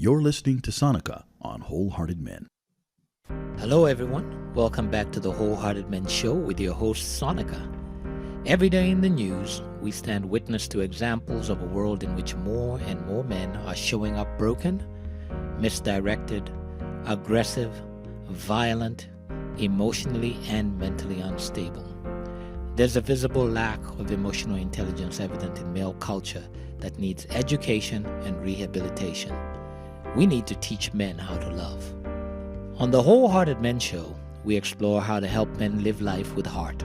You're listening to Sonica on Wholehearted Men. Hello, everyone. Welcome back to the Wholehearted Men Show with your host, Sonica. Every day in the news, we stand witness to examples of a world in which more and more men are showing up broken, misdirected, aggressive, violent, emotionally and mentally unstable. There's a visible lack of emotional intelligence evident in male culture that needs education and rehabilitation. We need to teach men how to love. On the Wholehearted Men Show, we explore how to help men live life with heart.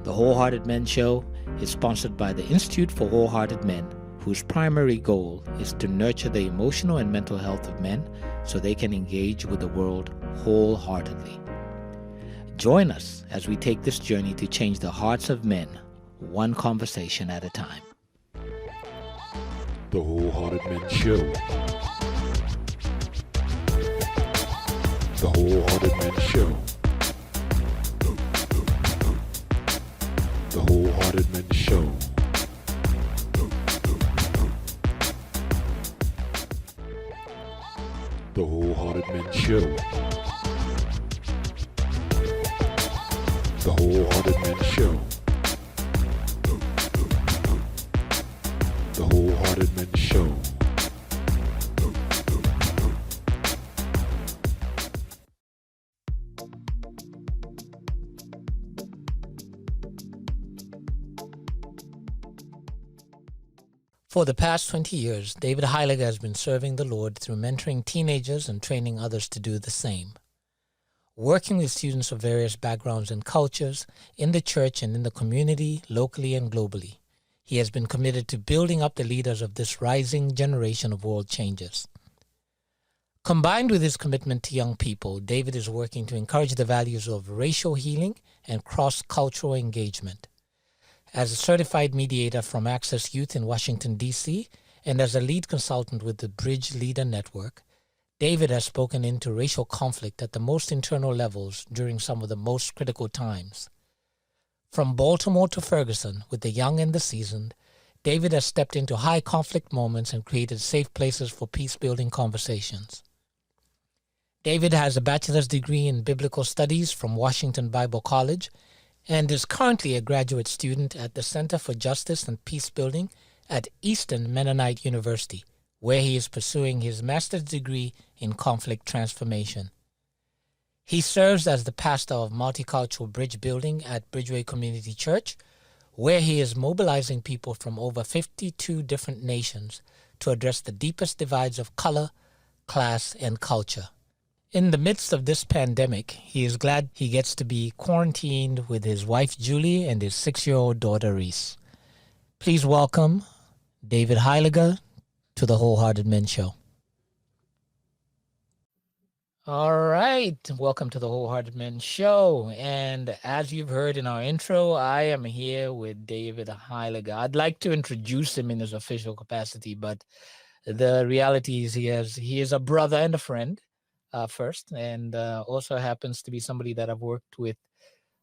The Wholehearted Men Show is sponsored by the Institute for Wholehearted Men, whose primary goal is to nurture the emotional and mental health of men so they can engage with the world wholeheartedly. Join us as we take this journey to change the hearts of men, one conversation at a time. The Wholehearted Men Show. The Wholehearted Men Show. The Wholehearted Men Show. The Wholehearted Men Show. The Wholehearted Men Show. The Wholehearted Men Show. For the past 20 years, David Heiliger has been serving the Lord through mentoring teenagers and training others to do the same. Working with students of various backgrounds and cultures in the church and in the community, locally and globally, he has been committed to building up the leaders of this rising generation of world changers. Combined with his commitment to young people, David is working to encourage the values of racial healing and cross-cultural engagement. As a certified mediator from Access Youth in Washington, D.C., and as a lead consultant with the Bridge Leader Network, David has spoken into racial conflict at the most internal levels during some of the most critical times. From Baltimore to Ferguson, with the young and the seasoned, David has stepped into high conflict moments and created safe places for peace-building conversations. David has a bachelor's degree in biblical studies from Washington Bible College and is currently a graduate student at the Center for Justice and Peacebuilding at Eastern Mennonite University, where he is pursuing his master's degree in conflict transformation. He serves as the pastor of Multicultural Bridge Building at Bridgeway Community Church, where he is mobilizing people from over 52 different nations to address the deepest divides of color, class, and culture. In the midst of this pandemic, he is glad he gets to be quarantined with his wife Julie and his 6-year-old daughter Reese. Please welcome David Heiliger to the Wholehearted Men Show. All right, welcome to the Wholehearted Men Show. And as you've heard in our intro, I am here with David Heiliger. I'd like to introduce him in his official capacity, but the reality is he is a brother and a friend first, and also happens to be somebody that I've worked with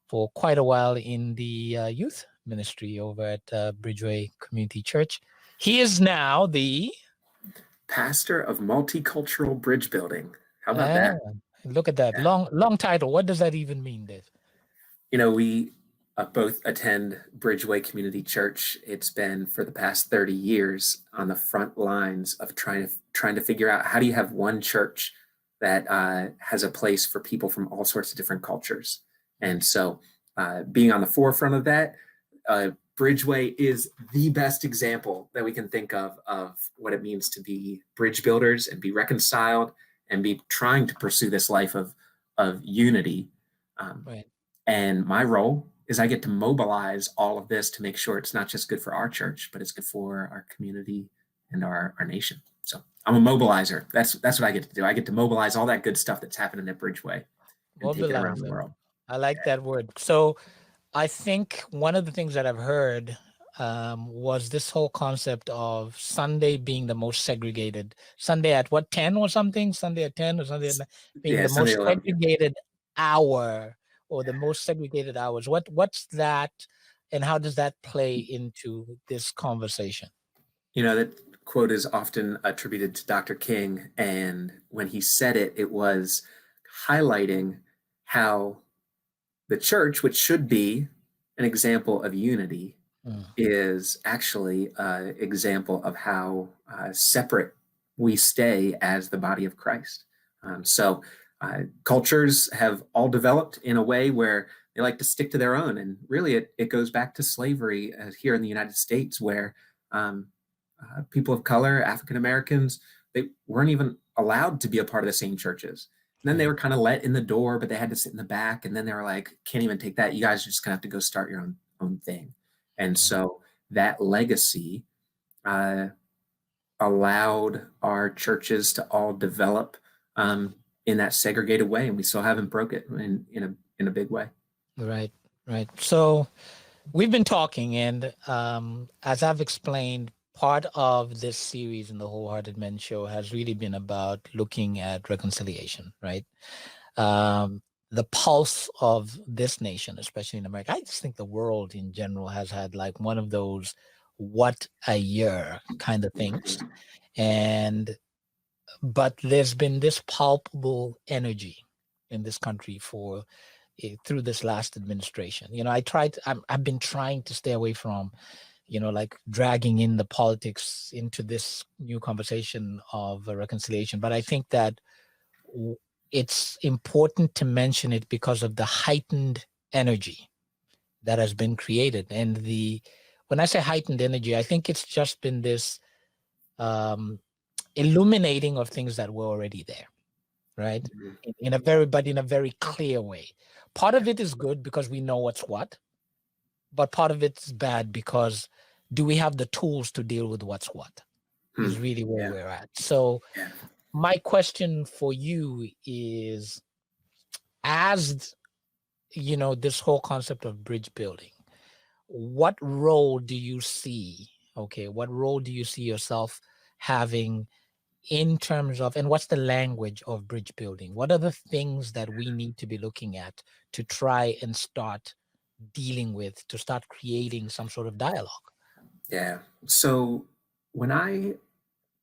for quite a while in the youth ministry over at Bridgeway Community Church. He is now the pastor of Multicultural Bridge Building. How about that? Look at that. Yeah. Long title. What does that even mean, Dave? You know, we both attend Bridgeway Community Church. It's been for the past 30 years on the front lines of trying to figure out how do you have one church that has a place for people from all sorts of different cultures. And so being on the forefront of that, Bridgeway is the best example that we can think of what it means to be bridge builders and be reconciled and be trying to pursue this life of unity. Right. And my role is I get to mobilize all of this to make sure it's not just good for our church, but it's good for our community and our nation. So I'm a mobilizer. That's what I get to do. I get to mobilize all that good stuff that's happening at Bridgeway and take it around the world. I like that word. So I think one of the things that I've heard was this whole concept of Sunday being the most segregated. Sunday at what, 10 or something? Sunday at 10 or Sunday at 9, being the most segregated hour or the most segregated hours. What's that, and how does that play into this conversation? You know, that quote is often attributed to Dr. King, and when he said it, it was highlighting how the church, which should be an example of unity, is actually an example of how separate we stay as the body of Christ. Cultures have all developed in a way where they like to stick to their own. And really, it goes back to slavery here in the United States, where people of color, African Americans, they weren't even allowed to be a part of the same churches. And then they were kind of let in the door, but they had to sit in the back. And then they were like, can't even take that. You guys are just gonna have to go start your own thing. And so that legacy allowed our churches to all develop in that segregated way, and we still haven't broke it in a big way. Right. So we've been talking, and as I've explained, part of this series in the Wholehearted Men Show has really been about looking at reconciliation, right? The pulse of this nation, especially in America. I just think the world in general has had like one of those what a year kind of things. But there's been this palpable energy in this country through this last administration. I've been trying to stay away from, like dragging in the politics into this new conversation of reconciliation. But I think that it's important to mention it because of the heightened energy that has been created. And when I say heightened energy, I think it's just been this illuminating of things that were already there, right? In a very clear way. Part of it is good because we know what's what, but part of it's bad because do we have the tools to deal with what's what is really where we're at. So my question for you is, as this whole concept of bridge building, what role do you see yourself having in terms of, and what's the language of bridge building? What are the things that we need to be looking at to try and start dealing with, to start creating some sort of dialogue? Yeah. So when I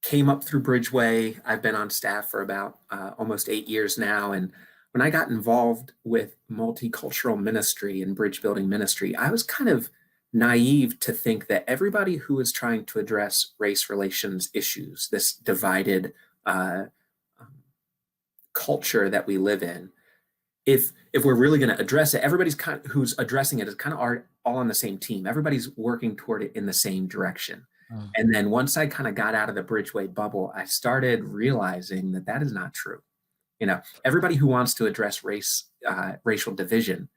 came up through Bridgeway, I've been on staff for about almost 8 years now. And when I got involved with multicultural ministry and bridge building ministry, I was kind of naive to think that everybody who is trying to address race relations issues, this divided culture that we live in, if we're really going to address it, everybody's who's addressing it is kind of all on the same team. Everybody's working toward it in the same direction. And then once I kind of got out of the Bridgeway bubble, I started realizing that is not true. Everybody who wants to address racial division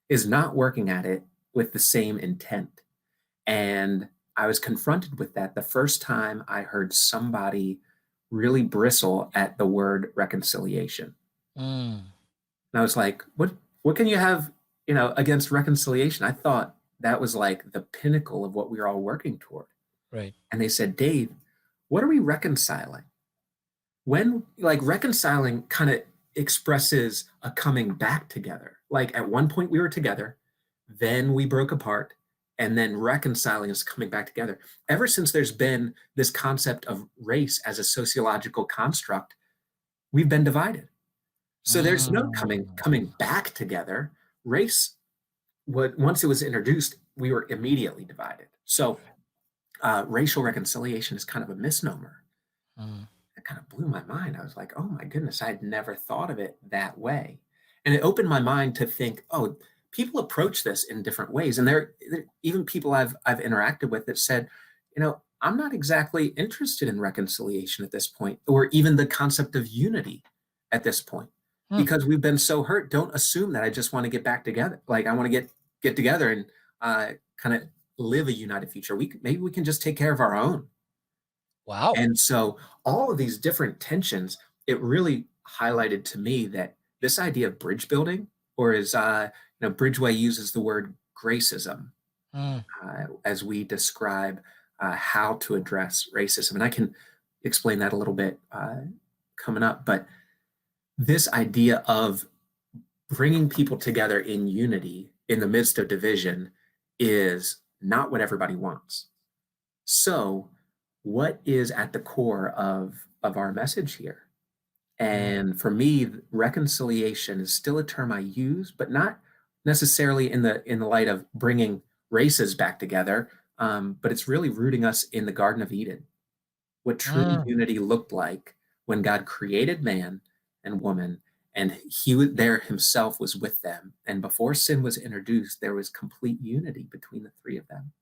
is not working at it with the same intent. And I was confronted with that the first time I heard somebody really bristle at the word reconciliation. And I was like, what can you have, against reconciliation? I thought that was like the pinnacle of what we were all working toward. Right. And they said, Dave, what are we reconciling? When reconciling kind of expresses a coming back together. Like at one point we were together, then we broke apart, and then reconciling is coming back together. Ever since there's been this concept of race as a sociological construct, we've been divided. So there's no coming back together. Race, once it was introduced, we were immediately divided. So racial reconciliation is kind of a misnomer. It kind of blew my mind. I was like, oh my goodness, I had never thought of it that way. And it opened my mind to think, oh, people approach this in different ways. And there even people I've interacted with that said, I'm not exactly interested in reconciliation at this point, or even the concept of unity at this point, because we've been so hurt. Don't assume that I just want to get back together. Like I want to get together and kind of live a united future. Maybe we can just take care of our own. Wow. And so all of these different tensions, it really highlighted to me that this idea of bridge building, or as Bridgeway uses the word gracism as we describe how to address racism. And I can explain that a little bit coming up. But this idea of bringing people together in unity in the midst of division is not what everybody wants. So what is at the core of our message here? And for me, reconciliation is still a term I use, but not necessarily in the light of bringing races back together, but it's really rooting us in the Garden of Eden, what true Mm. unity looked like when God created man and woman, and there himself was with them. And before sin was introduced, there was complete unity between the three of them.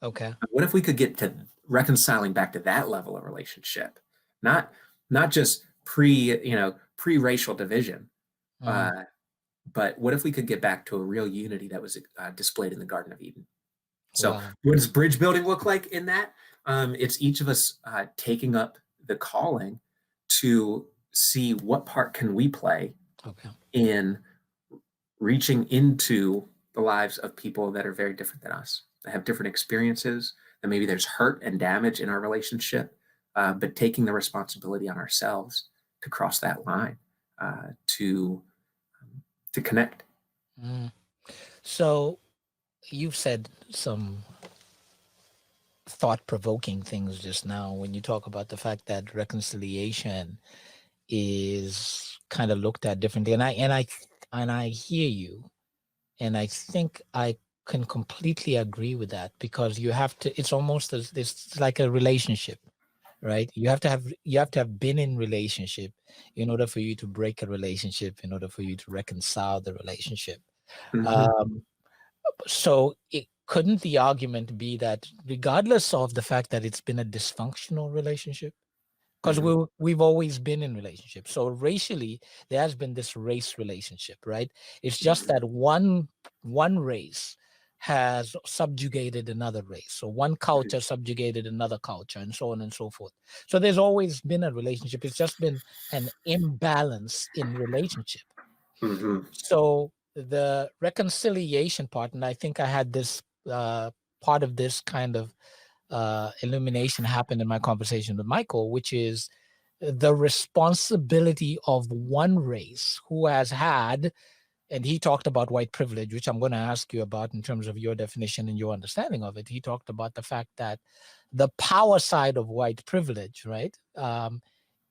Okay. What if we could get to reconciling back to that level of relationship, not just pre-racial division, Mm. but what if we could get back to a real unity that was displayed in the Garden of Eden? So, Wow. what does bridge building look like in that? It's each of us taking up the calling to see what part can we play Okay. in reaching into the lives of people that are very different than us, that have different experiences, that maybe there's hurt and damage in our relationship, but taking the responsibility on ourselves to cross that line, to connect. Mm. So you've said some thought-provoking things just now when you talk about the fact that reconciliation is kind of looked at differently, and I hear you, and I think I can completely agree with that, because you have to. It's almost as it's like a relationship, right? You have to have been in relationship in order for you to break a relationship, in order for you to reconcile the relationship. Mhm. Um, so couldn't the argument be that regardless of the fact that it's been a dysfunctional relationship, because Mhm. we've always been in relationships. So racially, there has been this race relationship, right? It's just that one race has subjugated another race. So one culture subjugated another culture, and so on and so forth. So there's always been a relationship. It's just been an imbalance in relationship. Mhm. So the reconciliation part, and I think I had this part of this kind of illumination happen in my conversation with Michael, which is the responsibility of one race who has had, and he talked about white privilege, which I'm going to ask you about in terms of your definition and your understanding of it. He talked about the fact that the power side of white privilege, right,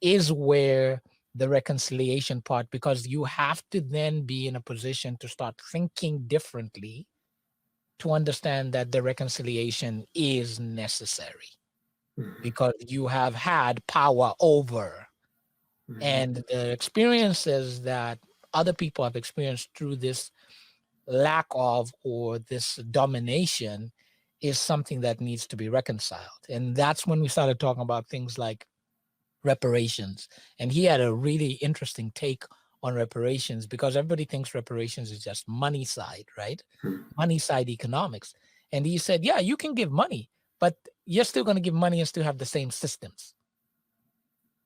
is where the reconciliation part, because you have to then be in a position to start thinking differently to understand that the reconciliation is necessary, Mhm. because you have had power over, Mhm. and the experiences that other people have experienced through this lack of, or this domination, is something that needs to be reconciled. And that's when we started talking about things like reparations. And he had a really interesting take on reparations, because everybody thinks reparations is just money side, right? Money side economics. And he said, yeah, you can give money, but you're still going to give money and still have the same systems,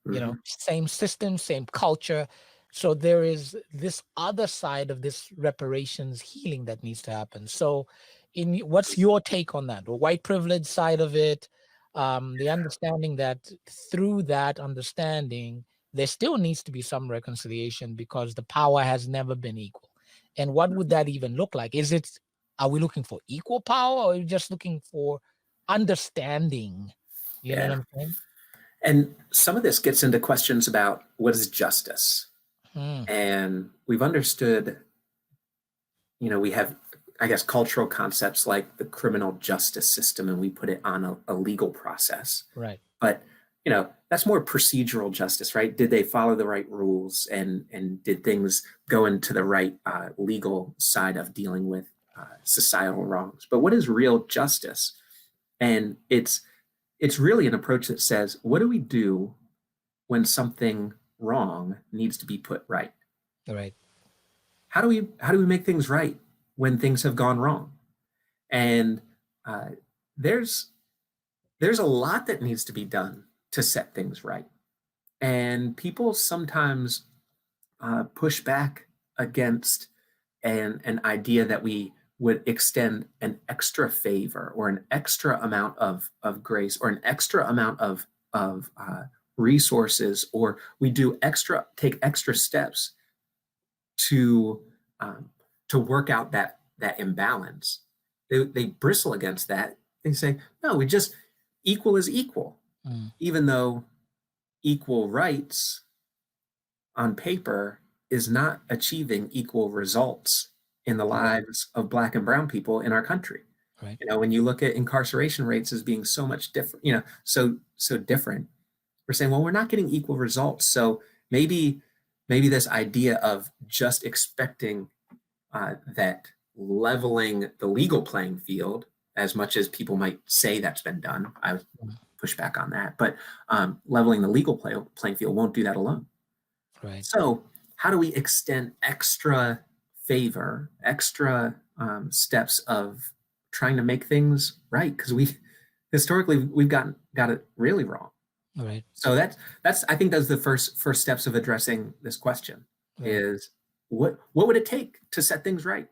Mhm. same system, same culture. So there is this other side of this reparations healing that needs to happen. So what's your take on that? The white privilege side of it, the understanding that through that understanding, there still needs to be some reconciliation, because the power has never been equal. And what would that even look like? Are we looking for equal power, or are we just looking for understanding? You know what Yeah. I'm saying? And some of this gets into questions about what is justice. Hmm. And we've understood, we have, I guess, cultural concepts like the criminal justice system, and we put it on a legal process. Right. But, that's more procedural justice, right? Did they follow the right rules, and did things go into the right legal side of dealing with societal wrongs? But what is real justice? And it's really an approach that says, what do we do when something wrong needs to be put right? Right. How do we make things right when things have gone wrong? And uh, there's there's a lot that needs to be done to set things right. And people sometimes push back against an idea that we would extend an extra favor, or an extra amount of grace, or an extra amount of resources, or we take extra steps to um, to work out that imbalance. They bristle against that. They say, no, we just equal is equal. Mm. even though equal rights on paper is not achieving equal results in the lives of Black and brown people in our country. Right. When you look at incarceration rates as being so much different, so different, we're saying, well, we're not getting equal results. So maybe this idea of just expecting that leveling the legal playing field, as much as people might say that's been done, I would push back on that, but leveling the legal playing field won't do that alone. Right. So how do we extend extra favor, extra steps of trying to make things right? Because historically we've got it really wrong. Right. So that's I think that's the first steps of addressing this question. Right. Is what would it take to set things right,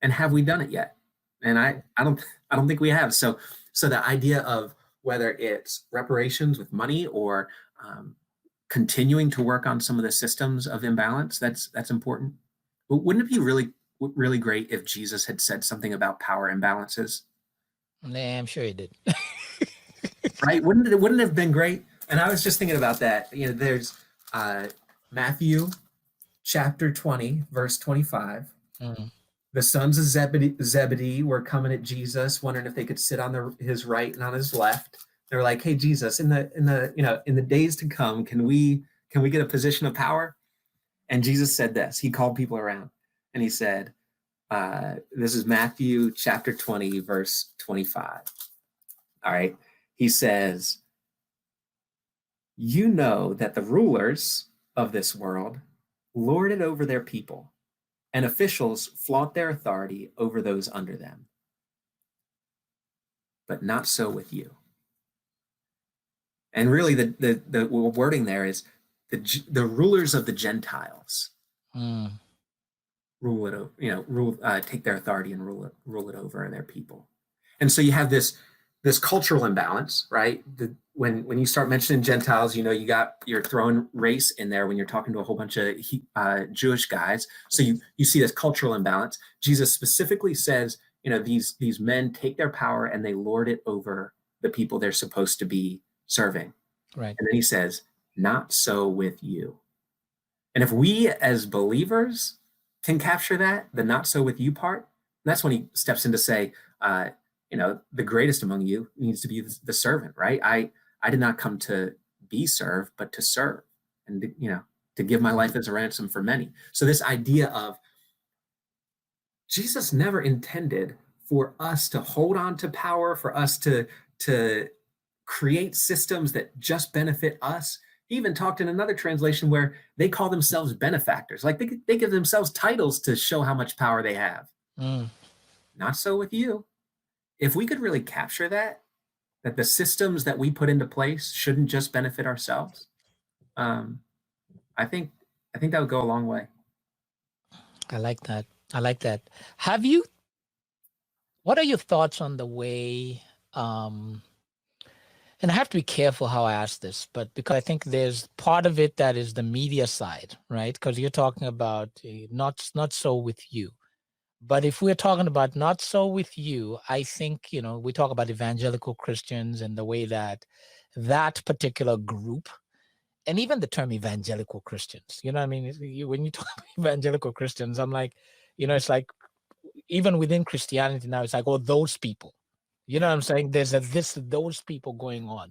and have we done it yet? And I don't think we have. So the idea of whether it's reparations with money or continuing to work on some of the systems of imbalance, that's important. But wouldn't it be really great if Jesus had said something about power imbalances? Nah, I'm sure he did. Right? Wouldn't it have been great? And I was just thinking about that. There's Matthew chapter 20, verse 25. Mm. The sons of Zebedee were coming at Jesus, wondering if they could sit on his right and on his left. They were like, "Hey, Jesus, in the days to come, can we get a position of power?" And Jesus said this. He called people around and he said, this is Matthew chapter 20, verse 25. All right. He says, "You know that the rulers of this world lord it over their people, and officials flaunt their authority over those under them. But not so with you." And really the wording there is the rulers of the Gentiles rule it over, take their authority and rule it over their people. And so you have this cultural imbalance, right? When you start mentioning Gentiles, you're throwing race in there when you're talking to a whole bunch of Jewish guys. So you see this cultural imbalance. Jesus specifically says, these men take their power and they lord it over the people they're supposed to be serving. Right. And then he says, "Not so with you." And if we as believers can capture that, the "not so with you" part, that's when he steps in to say, the greatest among you needs to be the servant, right? I did not come to be served, but to serve, and to give my life as a ransom for many. So this idea of Jesus never intended for us to hold on to power, for us to create systems that just benefit us. He even talked in another translation where they call themselves benefactors. Like they give themselves titles to show how much power they have. Not so with you. If we could really capture that the systems that we put into place shouldn't just benefit ourselves, I think that would go a long way. I like that. What are your thoughts on the way, and I have to be careful how I ask this, but because I think there's part of it that is the media side, right? Because you're talking about not so with you. But if we're talking about not so with you, I think, we talk about evangelical Christians and the way that particular group, and even the term evangelical Christians, you know what I mean? When you talk about evangelical Christians, I'm like, it's like, even within Christianity now, it's like, oh, those people, you know what I'm saying? There's those people going on,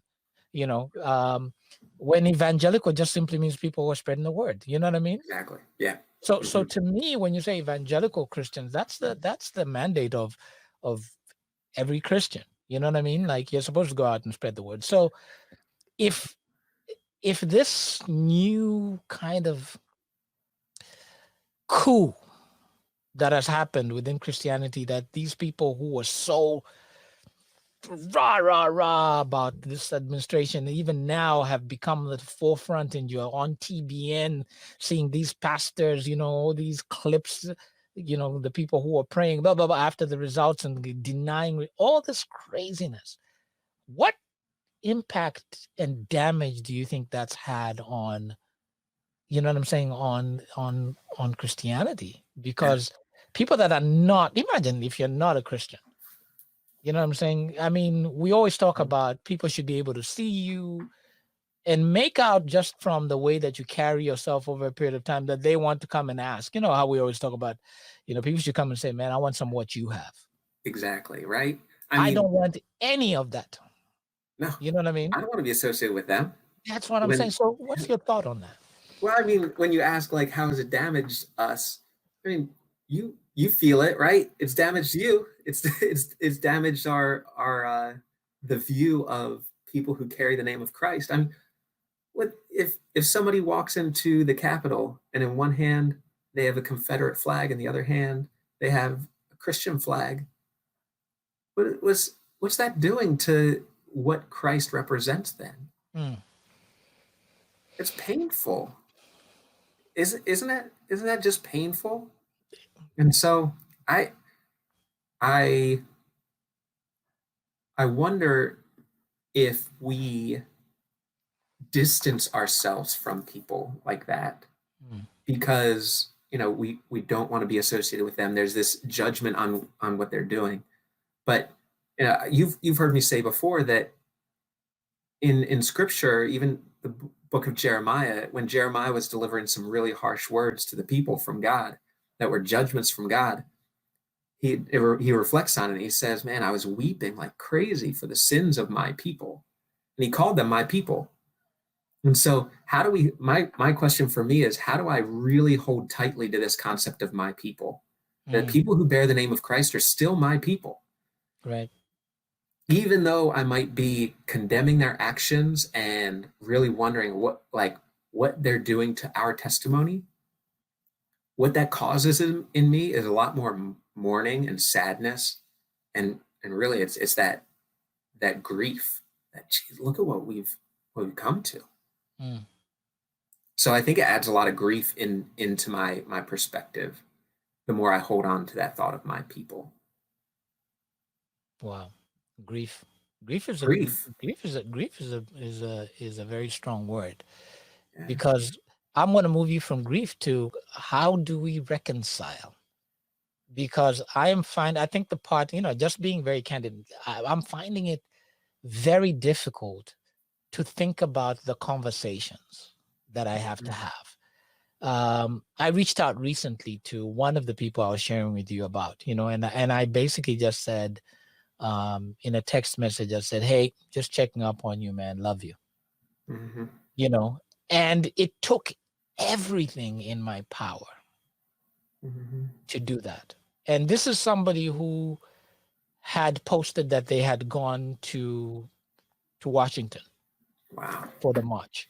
when evangelical just simply means people who are spreading the word, you know what I mean? Exactly. Yeah. So to me, when you say evangelical Christians, that's the mandate of every Christian. You know what I mean? Like, you're supposed to go out and spread the word. So if this new kind of coup that has happened within Christianity, that these people who were so rah about this administration, even now have become the forefront, and you're on TBN seeing these pastors, all these clips, the people who are praying blah blah blah after the results and denying all this craziness. What impact and damage do you think that's had on, what I'm saying, on Christianity? Because people that are not, imagine if you're not a Christian, You know what I'm saying? I mean, we always talk about people should be able to see you and make out just from the way that you carry yourself over a period of time that they want to come and ask. You know how we always talk about, people should come and say, man, I want some of what you have. Exactly, right? I I mean, don't want any of that. no, You know what I mean? I don't want to be associated with them. That's what I'm saying. So what's your thought on that? Well, I mean, when you ask like how has it damaged us, I mean, you feel it, right? It's damaged you. It's damaged our the view of people who carry the name of Christ. I mean, what if somebody walks into the Capitol and in one hand they have a Confederate flag, in the other hand they have a Christian flag? What's that doing to what Christ represents then? Mm. It's painful. Isn't that just painful? And so I wonder if we distance ourselves from people like that because we don't want to be associated with them. There's this judgment on what they're doing. But you've heard me say before that in scripture, even the book of Jeremiah, when Jeremiah was delivering some really harsh words to the people from God that were judgments from God, he reflects on it and he says, man, I was weeping like crazy for the sins of my people. And he called them my people. And so my question for me is, how do I really hold tightly to this concept of my people? That people who bear the name of Christ are still my people. Right. Even though I might be condemning their actions and really wondering what they're doing to our testimony, what that causes in me is a lot more mourning and sadness, and really it's that grief that, geez, look at what we've come to. So I think it adds a lot of grief into my perspective the more I hold on to that thought of my people. Wow. Grief is a very strong word. Yeah. Because I'm going to move you from grief to how do we reconcile? Because I think the part, just being very candid, I'm finding it very difficult to think about the conversations that I have to have. I reached out recently to one of the people I was sharing with you about, and I basically just said, in a text message, I said, hey, just checking up on you, man. Love you. And it took everything in my power to do that. And this is somebody who had posted that they had gone to Washington. Wow. For the march.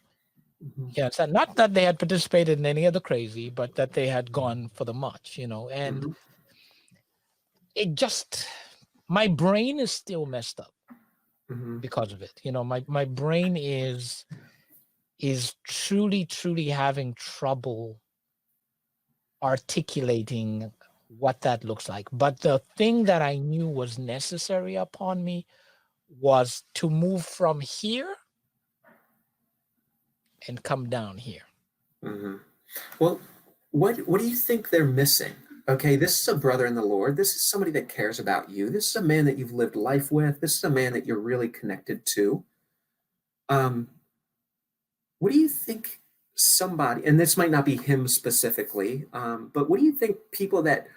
Yeah, so not that they had participated in any of the crazy, but that they had gone for the march, and it just, my brain is still messed up because of it. My brain is truly having trouble articulating what that looks like. But the thing that I knew was necessary upon me was to move from here and come down here. Well, what do you think they're missing? Okay, this is a brother in the Lord. This is somebody that cares about you. This is a man that you've lived life with. This is a man that you're really connected to. What do you think somebody, and this might not be him specifically, but what do you think people that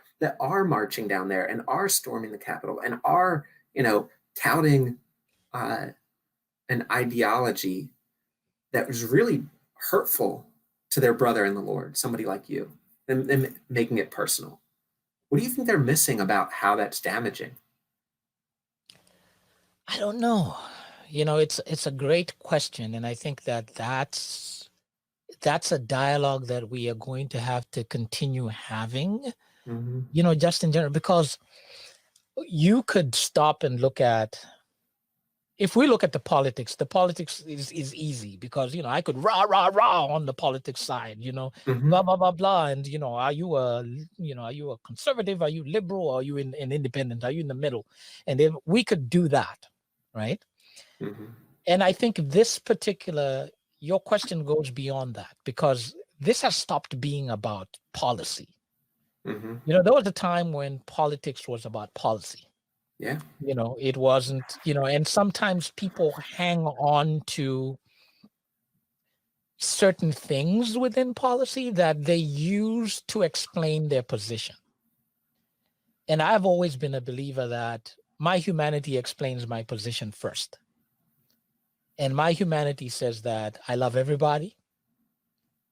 are marching down there and are storming the Capitol and are, touting an ideology that was really hurtful to their brother in the Lord, somebody like you, and making it personal? What do you think they're missing about how that's damaging? I don't know. It's a great question. And I think that's a dialogue that we are going to have to continue having, just in general, because you could stop and look at, if we look at the politics is easy because, I could rah on the politics side, blah, blah, blah, blah. And, are you a conservative? Are you liberal? Are you an independent? Are you in the middle? And then we could do that. Right. And I think your question goes beyond that because this has stopped being about policy. There was a time when politics was about policy. Yeah. It wasn't, and sometimes people hang on to certain things within policy that they use to explain their position. And I've always been a believer that my humanity explains my position first. And my humanity says that I love everybody.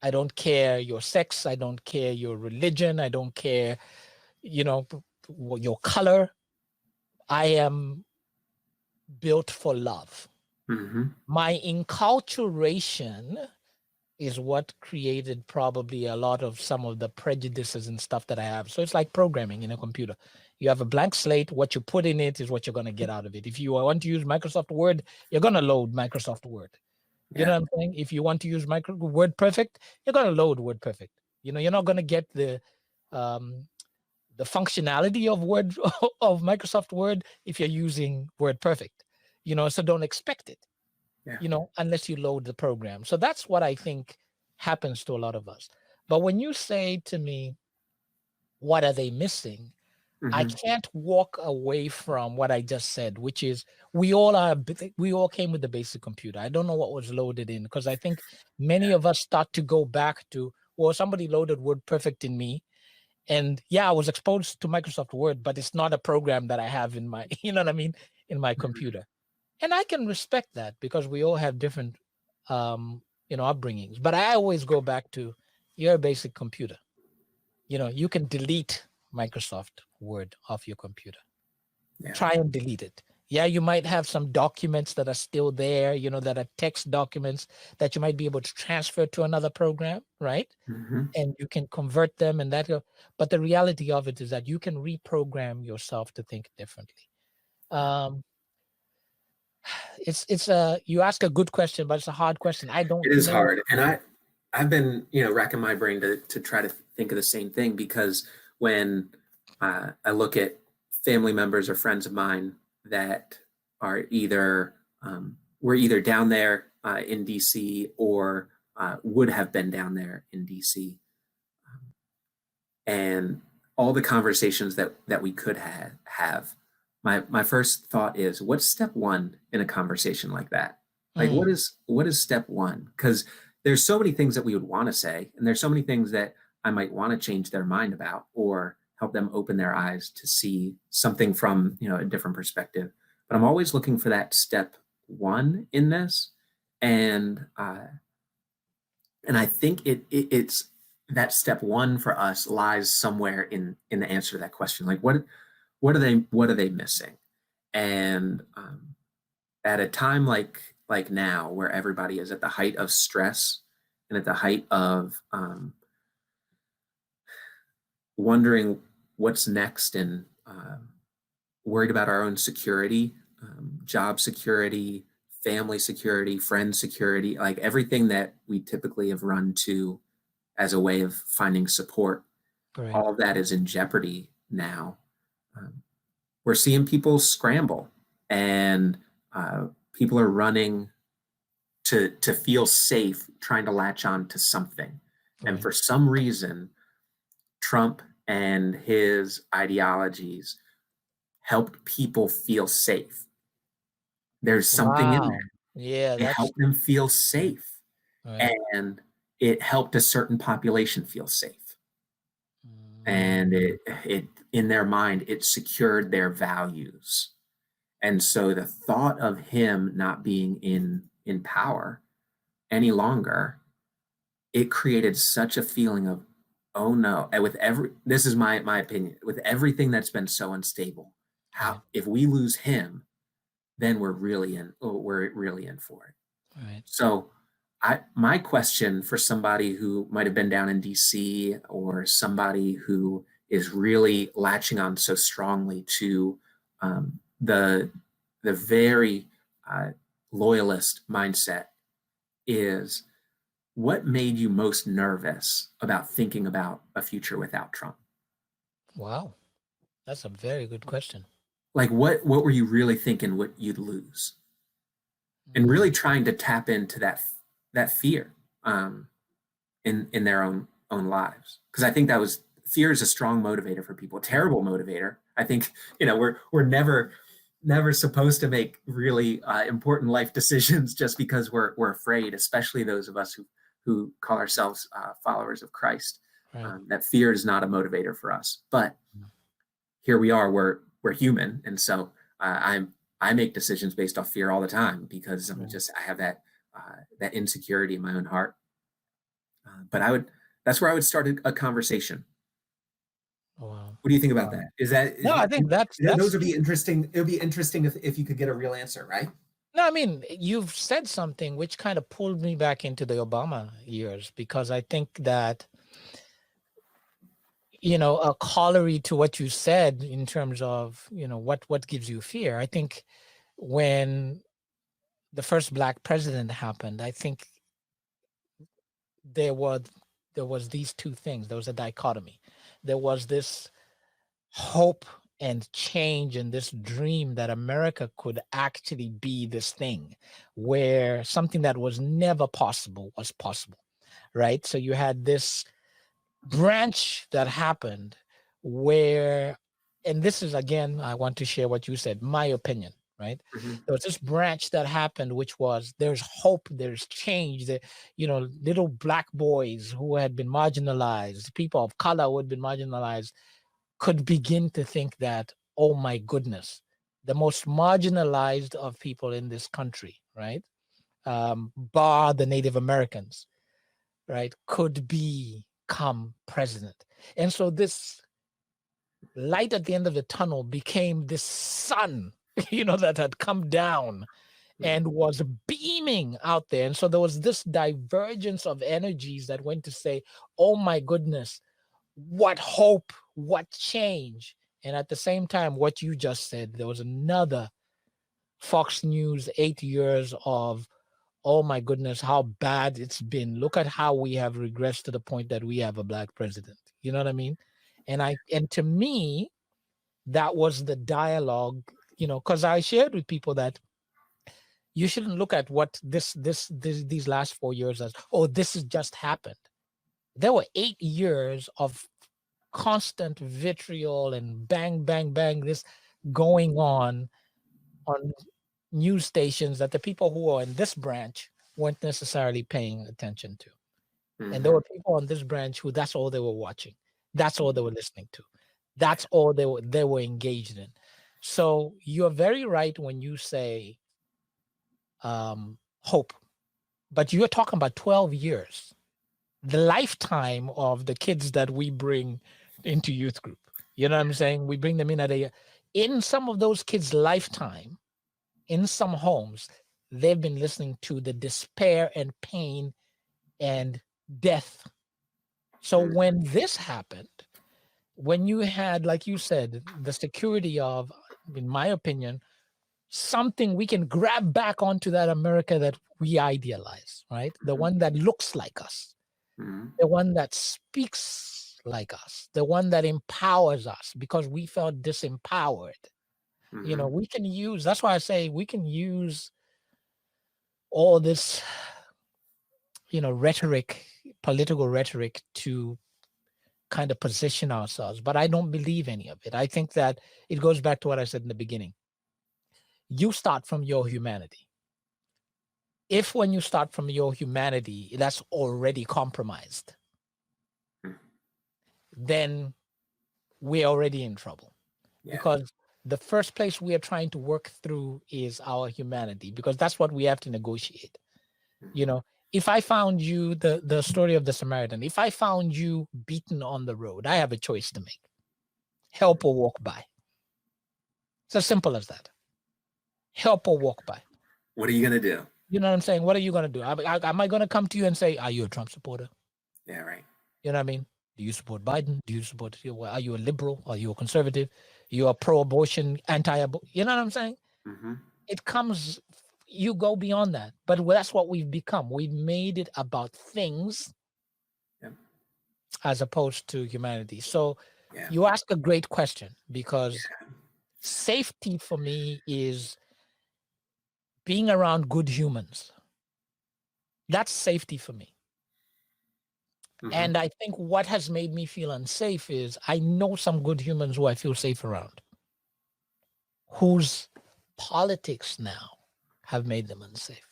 I don't care your sex. I don't care your religion. I don't care, your color. I am built for love. Mm-hmm. My enculturation is what created probably a lot of some of the prejudices and stuff that I have. So it's like programming in a computer. You have a blank slate. What you put in it is what you're going to get out of it. If you want to use Microsoft Word, you're going to load Microsoft Word. You know what I'm saying? If you want to use Word Perfect, you're going to load Word Perfect. You're not going to get the functionality of Word of Microsoft Word if you're using Word Perfect. So don't expect it. Unless you load the program. So that's what I think happens to a lot of us. But when you say to me, what are they missing? I can't walk away from what I just said, which is we all came with the basic computer. I don't know what was loaded in, because I think many of us start to go back to, well, somebody loaded Word Perfect in me. And I was exposed to Microsoft Word, but it's not a program that I have in my, in my computer. And I can respect that because we all have different, upbringings. But I always go back to your basic computer. You can delete Microsoft Word off your computer. Yeah. Try and delete it. Yeah, you might have some documents that are still there, that are text documents that you might be able to transfer to another program, right? And you can convert them and that. But the reality of it is that you can reprogram yourself to think differently. It's you ask a good question, but it's a hard question. I don't It is know. hard. And I've been, racking my brain to try to think of the same thing, because when I look at family members or friends of mine that are either were either down there in DC or would have been down there in DC, and all the conversations that we could have, my first thought is, what's step one in a conversation like that? Like, what is step one? Because there's so many things that we would want to say, and there's so many things that I might want to change their mind about or help them open their eyes to see something from a different perspective. But I'm always looking for that step one in this, and I think it's that step one for us lies somewhere in the answer to that question. Like, what are they missing? And at a time like now, where everybody is at the height of stress and at the height of wondering what's next, and worried about our own security, job security, family security, friend security, like everything that we typically have run to as a way of finding support, Right. all of that is in jeopardy now. We're seeing people scramble, and people are running to feel safe, trying to latch on to something. Right. And for some reason, Trump and his ideologies helped people feel safe. There's something in there. Yeah, It that's helped them feel safe. right. And it helped a certain population feel safe. And it in their mind, it secured their values. And so the thought of him not being in power any longer, it created such a feeling of, oh no. And this is my opinion, with everything that's been so unstable, if we lose him, then we're really in for it. Right. So my question for somebody who might have been down in DC, or somebody who is really latching on so strongly to the very loyalist mindset, is, what made you most nervous about thinking about a future without Trump? Wow, that's a very good question. Like, what were you really thinking what you'd lose? And really trying to tap into that fear in their own lives, because I think that was fear is a strong motivator for people, terrible motivator. I think, we're never supposed to make really important life decisions just because we're afraid, especially those of us who call ourselves followers of Christ. Right. That fear is not a motivator for us. But here we are, we're human. And so I make decisions based off fear all the time because I have that insecurity in my own heart. But that's where I would start a conversation. Wow. What do you think about that? I think those would be interesting. It would be interesting if you could get a real answer, right? No, I mean, you've said something which kind of pulled me back into the Obama years, because I think that, a corollary to what you said in terms of, what gives you fear. I think when the first Black president happened, I think there was these two things. There was a dichotomy. There was this hope and change and this dream that America could actually be this thing where something that was never possible was possible, right? So you had this branch that happened where, and this is, again, I want to share what you said, my opinion, right? Mm-hmm. There was this branch that happened, which was there's hope, there's change, that, little Black boys who had been marginalized, people of color who had been marginalized, could begin to think that, oh my goodness, the most marginalized of people in this country, right, bar the Native Americans, right, could become president. And so this light at the end of the tunnel became this sun, that had come down and was beaming out there. And so there was this divergence of energies that went to say, oh my goodness, what hope, what change. And at the same time, what you just said, there was another Fox News 8 years of, oh my goodness, how bad it's been. Look at how we have regressed to the point that we have a Black president. You know what I mean? And to me, that was the dialogue, because I shared with people that you shouldn't look at what these last 4 years as, oh, this has just happened. There were 8 years of constant vitriol and bang, bang, bang, this going on news stations that the people who are in this branch weren't necessarily paying attention to. Mm-hmm. And there were people on this branch who that's all they were watching. That's all they were listening to. That's all they were engaged in. So you're very right when you say hope, but you're talking about 12 years, the lifetime of the kids that we bring into youth group. You know what I'm saying? We bring them in some of those kids' lifetime, in some homes, they've been listening to the despair and pain and death. So when this happened, when you had, like you said, the security of, in my opinion, something we can grab back onto that America that we idealize, right? The one that looks like us, the one that speaks like us, the one that empowers us because we felt disempowered. We can use, that's why I say we can use all this, rhetoric, political rhetoric to kind of position ourselves, but I don't believe any of it. I think that it goes back to what I said in the beginning. You start from your humanity. If when you start from your humanity, that's already compromised, then we're already in trouble. Yeah. Because the first place we are trying to work through is our humanity, because that's what we have to negotiate. If I found you, the story of the Samaritan, if I found you beaten on the road, I have a choice to make. Help or walk by. It's as simple as that. Help or walk by. What are you going to do? You know what I'm saying? What are you going to do? Am I going to come to you and say, are you a Trump supporter? Yeah, right. You know what I mean? Do you support Biden? Do you support, are you a liberal? Are you a conservative? You are pro-abortion, anti-abortion? You know what I'm saying? Mm-hmm. It comes, you go beyond that. But that's what we've become. We've made it about things as opposed to humanity. So you ask a great question, because safety for me is being around good humans. That's safety for me. Mhm. And I think what has made me feel unsafe is I know some good humans who I feel safe around, whose politics now have made them unsafe.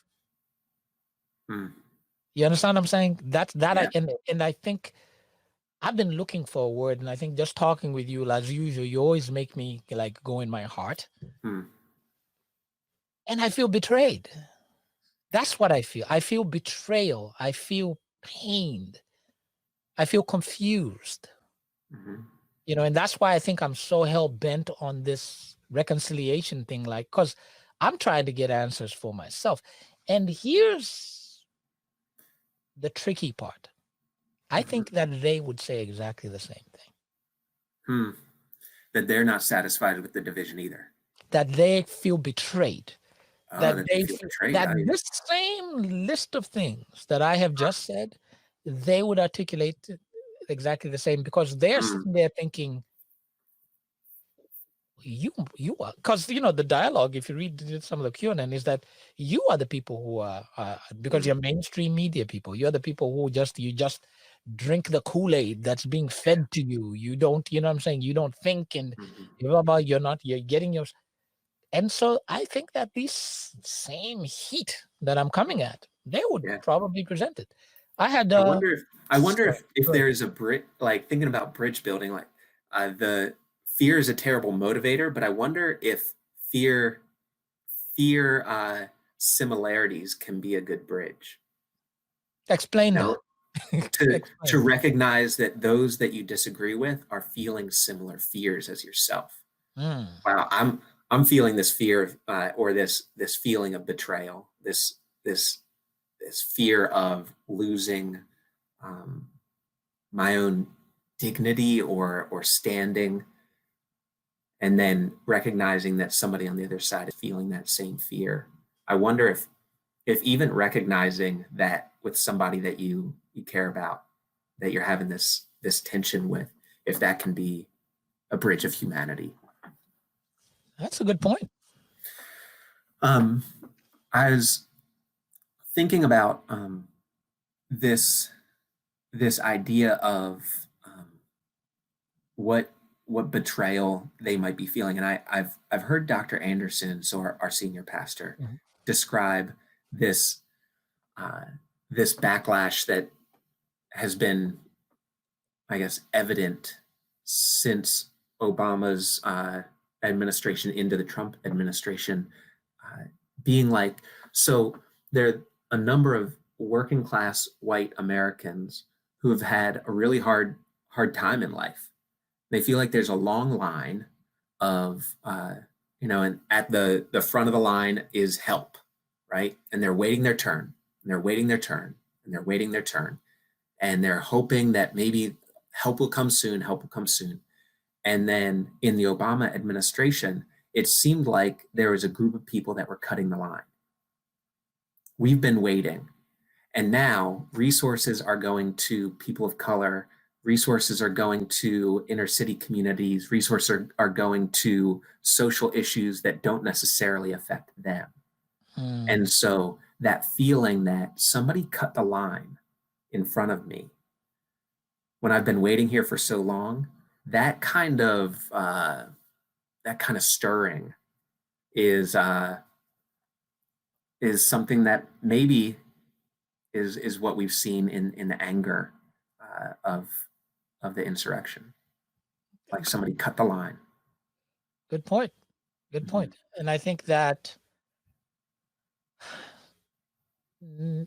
Mm. You understand what I'm saying? That's that. Yeah. And I think I've been looking for a word, and I think just talking with you as usual, you always make me like go in my heart, Mm. and I feel betrayed. That's what I feel. I feel betrayal. I feel pained. I feel confused. Mhm. And that's why I think I'm so hell bent on this reconciliation thing, like, because I'm trying to get answers for myself. And here's the tricky part. I Mhm. think that they would say exactly the same thing. Hmm. That they're not satisfied with the division either. That they feel betrayed. Oh, That that they they feel feel betrayed. that Oh, yeah. this same list of things that I have just said, they would articulate exactly the same, because they're Mm. sitting there thinking, you are, because the dialogue, if you read some of the Q&A, is that you are the people who are because Mm. you're mainstream media people, you're the people who you just drink the Kool-Aid that's being fed to you. You don't, what I'm saying, you don't think, and Mhm. you're getting your. And so I think that this same heat that I'm coming at, they would Yeah. probably present it. I had I wonder sorry, if go ahead. there is a like thinking about bridge building, like the fear is a terrible motivator, but I wonder if fear similarities can be a good bridge. Explain No, that. to Explain. recognize that those that you disagree with are feeling similar fears as yourself. Mm. Wow, I'm feeling this fear of or this feeling of betrayal, this this fear of losing um, my own dignity or standing, and then recognizing that somebody on the other side is feeling that same fear. I wonder if even recognizing that with somebody that you care about, that you're having this tension with, if that can be a bridge of humanity. That's a good point. um I was thinking about this this idea of what what betrayal they might be feeling, and I've heard Dr. Anderson, so our senior pastor, Mhm. describe this uh, this backlash that has been, I guess, evident since Obama's administration into the Trump administration, uh, being like, so there are a number of working class white Americans who have had a really hard time in life. They feel like there's a long line of and at the front of the line is help, right? And they're waiting their turn, and they're waiting their turn, and they're waiting their turn, and they're hoping that maybe help will come soon, help will come soon. And then in the Obama administration, it seemed like there was a group of people that were cutting the line. We've been waiting. And now resources are going to people of color, resources are going to inner city communities, resources are going to social issues that don't necessarily affect them. And so that feeling that somebody cut the line in front of me when I've been waiting here for so long, that kind of stirring is is something that maybe is what we've seen in the anger of the insurrection. Like somebody cut the line. Good point. Good Mhm. point. And I think that mm,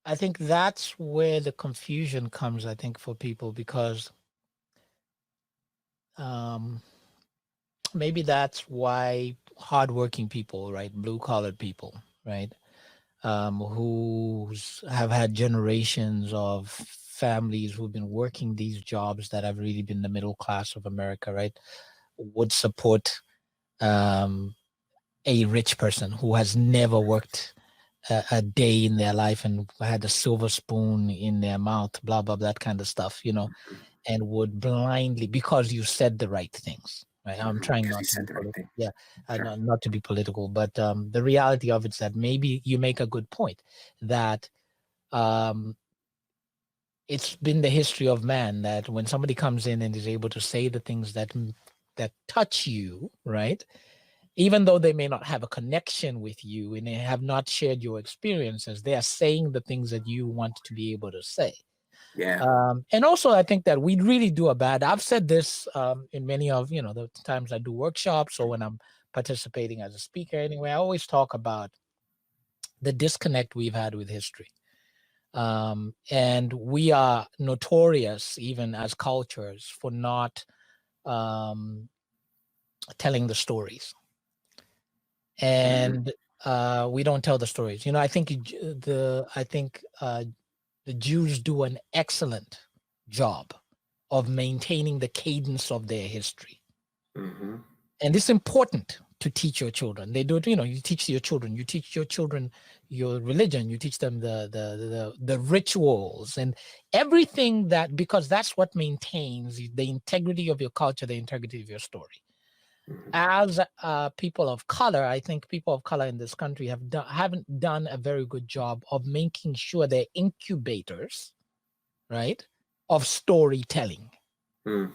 I think that's where the confusion comes, I think, for people, because um, maybe that's why hardworking people, right, blue collared people, right, who have had generations of families who've been working these jobs that have really been the middle class of America, right, would support um, a rich person who has never worked a day in their life and had a silver spoon in their mouth, blah, blah, that kind of stuff, and would blindly, because you said the right things, right? I'm trying Because you not to be said the right political. thing. Yeah, Sure. not to be political, but the reality of it is that maybe you make a good point that um, it's been the history of man that when somebody comes in and is able to say the things that touch you, right? Even though they may not have a connection with you and they have not shared your experiences, they are saying the things that you want to be able to say. Yeah. And also, I think that we really do a bad. I've said this in many of the times I do workshops or when I'm participating as a speaker. Anyway, I always talk about the disconnect we've had with history, and we are notorious, even as cultures, for not telling the stories. And we don't tell the stories. I think the Jews do an excellent job of maintaining the cadence of their history. Mm-hmm. And it's important to teach your children. They do it, you teach your children your religion, you teach them the rituals and everything because that's what maintains the integrity of your culture, the integrity of your story. Mm-hmm. As people of color, I think people of color in this country haven't done a very good job of making sure they're incubators, right, of storytelling. Mm.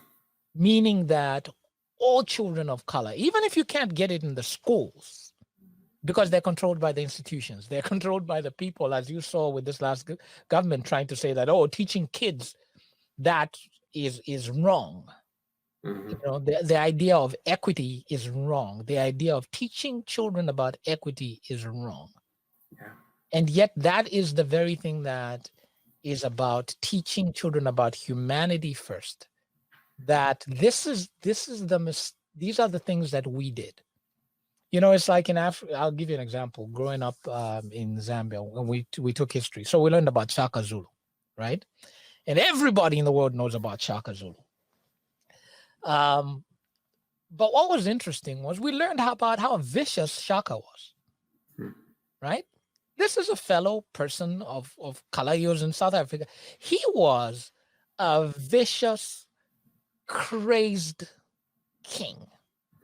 Meaning that all children of color, even if you can't get it in the schools, because they're controlled by the institutions, they're controlled by the people, as you saw with this last government trying to say that, teaching kids that is wrong. Mm-hmm. The idea of equity is wrong. The idea of teaching children about equity is wrong. Yeah. And yet that is the very thing that is about teaching children about humanity first. That these are the things that we did. It's like in Africa. I'll give you an example. Growing up in Zambia, when we took history, so we learned about Shaka Zulu, right? And everybody in the world knows about Shaka Zulu. But what was interesting was we learned about how vicious Shaka was, right? This is a fellow person of color. He was in South Africa. He was a vicious, crazed king.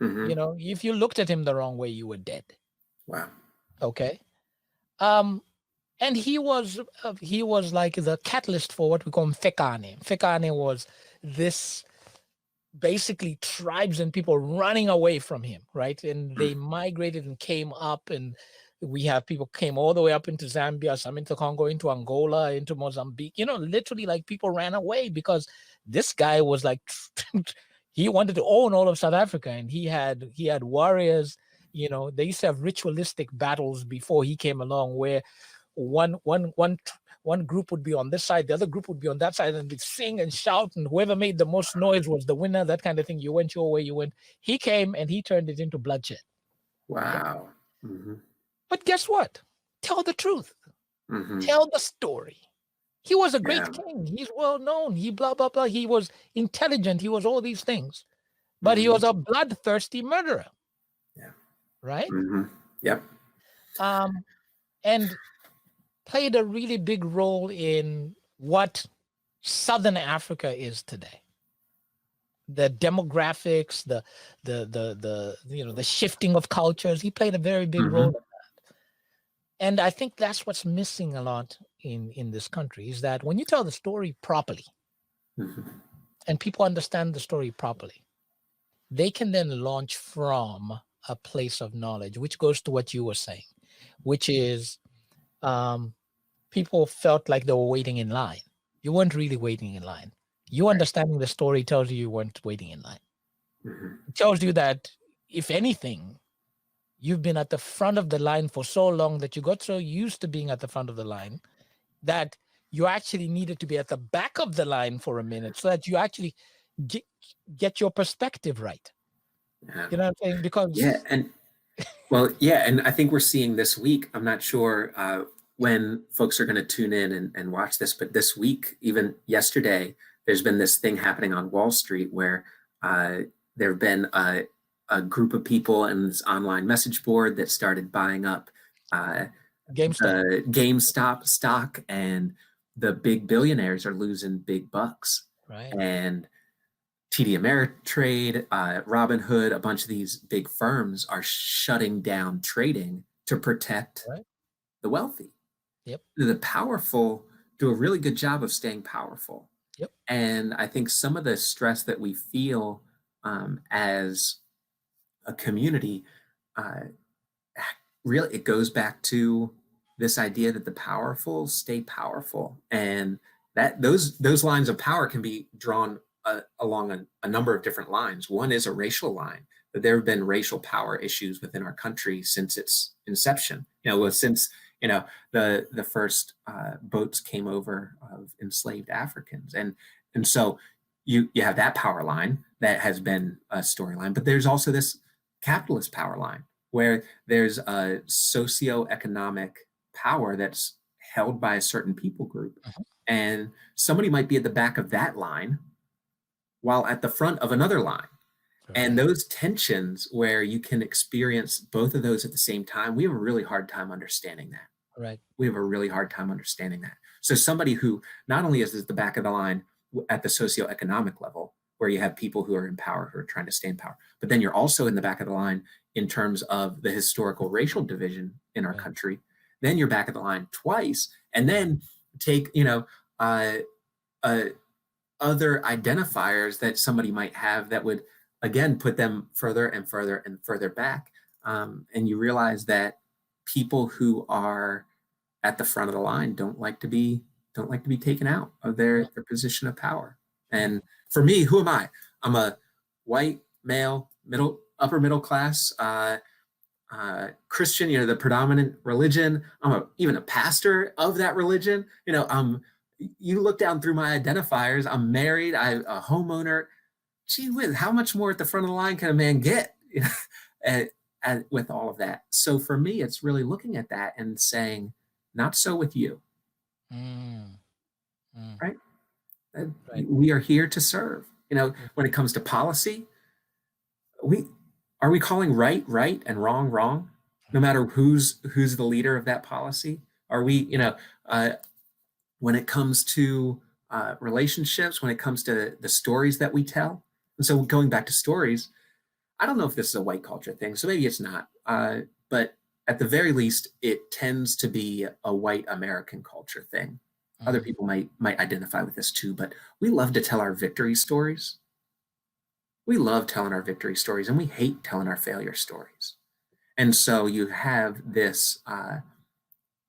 Mm-hmm. If you looked at him the wrong way, you were dead. Wow. Okay. And he was like the catalyst for what we call Mfekane. Mfekane was this basically tribes and people running away from him, right? And they migrated and came up, and we have people came all the way up into Zambia, some into Congo, into Angola, into Mozambique. Literally like people ran away because this guy was like he wanted to own all of South Africa, and he had warriors. They used to have ritualistic battles before he came along, where one group would be on this side, the other group would be on that side, and we'd sing and shout, and whoever made the most noise was the winner, that kind of thing. You went your way, you went. He came and he turned it into bloodshed. Wow. Mm-hmm. But guess what? Tell the truth. Mm-hmm. Tell the story. He was a great king. He's well known. He blah, blah, blah. He was intelligent. He was all these things. But he was a bloodthirsty murderer. Yeah. Right? Mm-hmm. Yep. And played a really big role in what Southern Africa is today. The demographics, the shifting of cultures. He played a very big role in that. And I think that's what's missing a lot in this country, is that when you tell the story properly and people understand the story properly, they can then launch from a place of knowledge, which goes to what you were saying, which is people felt like they were waiting in line. You weren't really waiting in line. You understanding the story tells you weren't waiting in line. It tells you that, if anything, you've been at the front of the line for so long that you got so used to being at the front of the line that you actually needed to be at the back of the line for a minute so that you actually get your perspective right. You know what I'm saying? Because and I think we're seeing this week. I'm not sure when folks are going to tune in and watch this, but this week, even yesterday, there's been this thing happening on Wall Street where there have been a group of people in this online message board that started buying up GameStop stock, and the big billionaires are losing big bucks. Right. And TD Ameritrade, Robinhood, a bunch of these big firms are shutting down trading to protect the wealthy. Yep. The powerful do a really good job of staying powerful. Yep. And I think some of the stress that we feel as a community, uh, really, it goes back to this idea that the powerful stay powerful, and that those lines of power can be drawn along a number of different lines. One is a racial line, that there have been racial power issues within our country since its inception. Since the first boats came over of enslaved Africans, and so you have that power line that has been a storyline, but there's also this capitalist power line where there's a socioeconomic power that's held by a certain people group. And somebody might be at the back of that line while at the front of another line. And those tensions where you can experience both of those at the same time, we have a really hard time understanding that. Right. We have a really hard time understanding that. So somebody who not only is at the back of the line at the socioeconomic level, where you have people who are in power, who are trying to stay in power, but then you're also in the back of the line in terms of the historical racial division in our country, then you're back of the line twice. And then take, other identifiers that somebody might have that would, again, put them further and further and further back. And you realize that people who are at the front of the line don't like to be taken out of their position of power. And for me, who am I? I'm a white male, upper middle class Christian, the predominant religion. I'm even a pastor of that religion. You look down through my identifiers. I'm married. I'm a homeowner. Gee whiz, how much more at the front of the line can a man get? and with all of that. So for me, it's really looking at that and saying, not so with you. Right? We are here to serve. When it comes to policy, are we calling right and wrong, no matter who's the leader of that policy? Are we, when it comes to relationships, when it comes to the stories that we tell? And so going back to stories, I don't know if this is a white culture thing, so maybe it's not. But at the very least, it tends to be a white American culture thing. Other people might identify with this too, but we love to tell our victory stories. We love telling our victory stories, and we hate telling our failure stories. And so you have this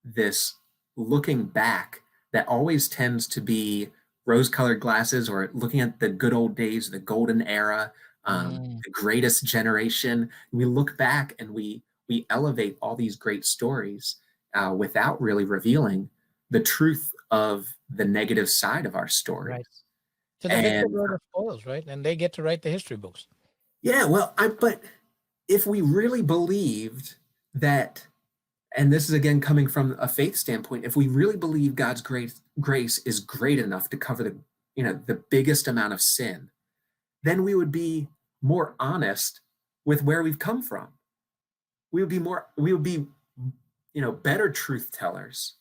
this looking back that always tends to be rose-colored glasses, or looking at the good old days, the golden era, the greatest generation. We look back and we elevate all these great stories without really revealing the truth of the negative side of our stories. Right. So they get to write the spoils, right? And they get to write the history books. Yeah, well, but if we really believed that, and this is again coming from a faith standpoint, if we really believe God's grace is great enough to cover the biggest amount of sin, then we would be more honest with where we've come from. We would be better truth tellers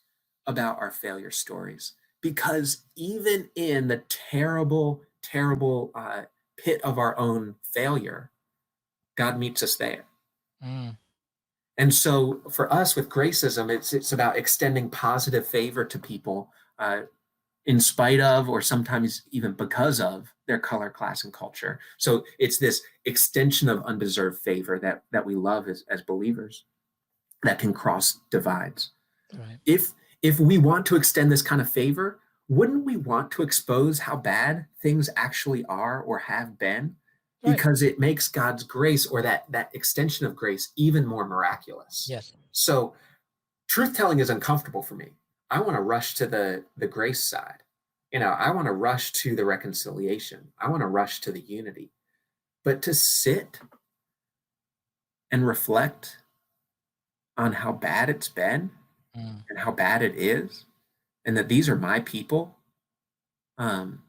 about our failure stories, because even in the terrible pit of our own failure, God meets us there. And so for us with Gracism, it's about extending positive favor to people in spite of, or sometimes even because of, their color, class, and culture. So it's this extension of undeserved favor that we love as believers that can cross divides. Right. If we want to extend this kind of favor, wouldn't we want to expose how bad things actually are or have been? Right. Because it makes God's grace, or that extension of grace, even more miraculous. Yes. So truth telling is uncomfortable for me. I want to rush to the grace side. I want to rush to the reconciliation. I want to rush to the unity. But to sit and reflect on how bad it's been and how bad it is, and that these are my people, and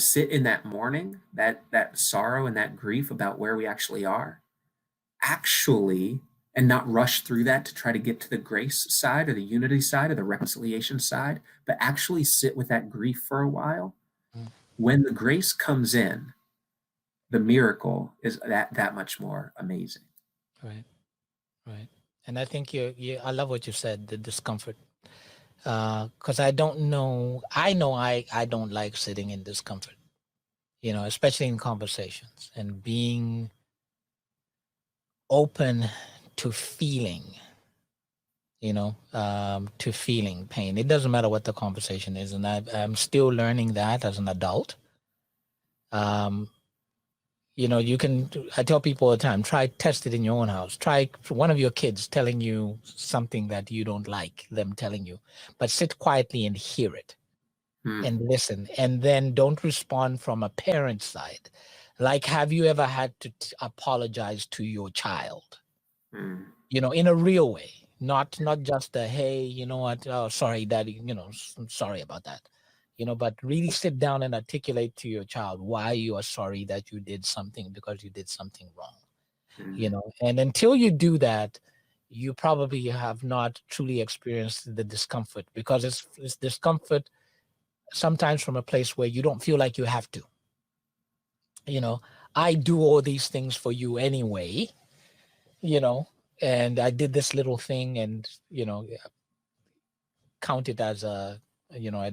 sit in that mourning, that sorrow and that grief about where we actually are, and not rush through that to try to get to the grace side or the unity side or the reconciliation side, but actually sit with that grief for a while. When the grace comes in, the miracle is that much more amazing. Right. And I think I love what you said, the discomfort. Because I don't know. I know I don't like sitting in discomfort, especially in conversations, and being open to feeling, to feeling pain. It doesn't matter what the conversation is. And I'm still learning that as an adult. I tell people all the time, test it in your own house. Try one of your kids telling you something that you don't like them telling you, but sit quietly and hear it and listen. And then don't respond from a parent's side. Like, have you ever had to apologize to your child? In a real way, not just a, hey, you know what? Oh, sorry, daddy, I'm sorry about that. But really sit down and articulate to your child why you are sorry that you did something, because you did something wrong. And until you do that, you probably have not truly experienced the discomfort, because it's discomfort sometimes from a place where you don't feel like you have to. I do all these things for you anyway, and I did this little thing, and count it as a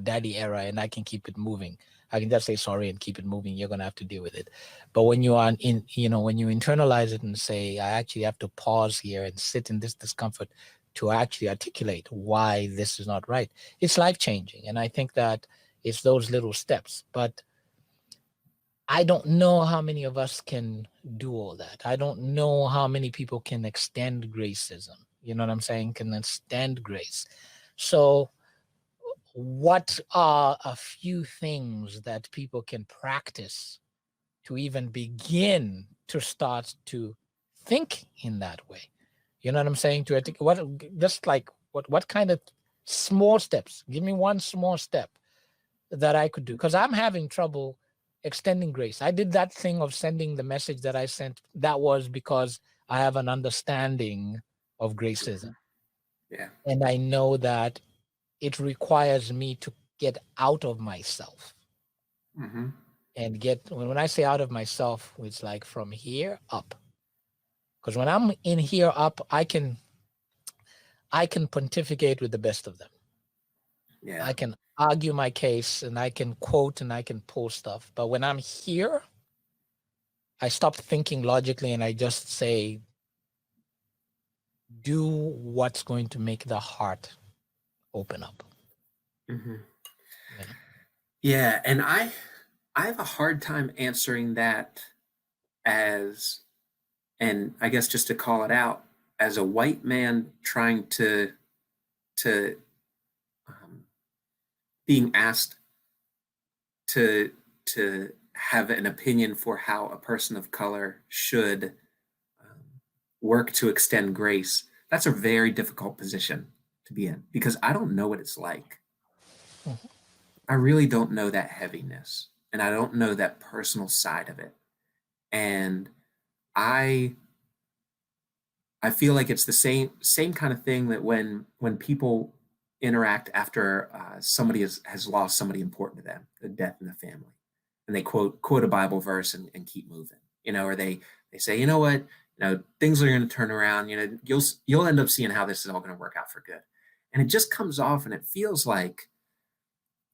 daddy error, and I can keep it moving. I can just say sorry and keep it moving. You're gonna have to deal with it. But when you are when you internalize it and say, I actually have to pause here and sit in this discomfort to actually articulate why this is not right, it's life-changing. And I think that it's those little steps. But I don't know how many of us can do all that. I don't know how many people can extend gracism. You know what I'm saying? Can extend grace. So what are a few things that people can practice to even begin to start to think in that way? You know what I'm saying? What kind of small steps? Give me one small step that I could do, because I'm having trouble extending grace. I did that thing of sending the message that I sent. That was because I have an understanding of gracism. Yeah. And I know that it requires me to get out of myself. And when I say out of myself, it's like from here up. Because when I'm in here up, I can pontificate with the best of them. Yeah. I can argue my case, and I can quote, and I can pull stuff. But when I'm here, I stop thinking logically, and I just say, do what's going to make the heart open up. Yeah. And I have a hard time answering that as, and I guess just to call it out, as a white man trying to being asked to have an opinion for how a person of color should work to extend grace. That's a very difficult position to be in, because I don't know what it's like. I really don't know that heaviness, and I don't know that personal side of it. And I feel like it's the same kind of thing that when people interact after somebody has lost somebody important to them, the death in the family, and they quote a Bible verse and keep moving, or they say, you know what, things are going to turn around, you'll end up seeing how this is all going to work out for good. And it just comes off, and it feels like,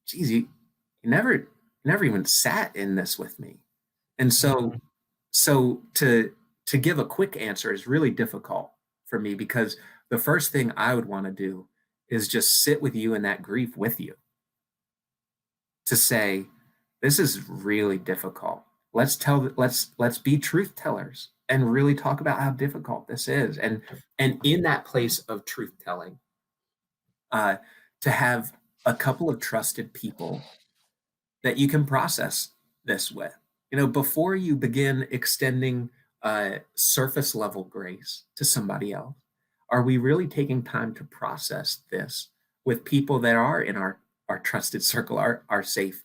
geez, you never even sat in this with me. And so to give a quick answer is really difficult for me, because the first thing I would want to do is just sit with you in that grief with you, to say, this is really difficult. Let's be truth tellers and really talk about how difficult this is. And in that place of truth telling, to have a couple of trusted people that you can process this with, before you begin extending surface level grace to somebody else. Are we really taking time to process this with people that are in our trusted circle, our safe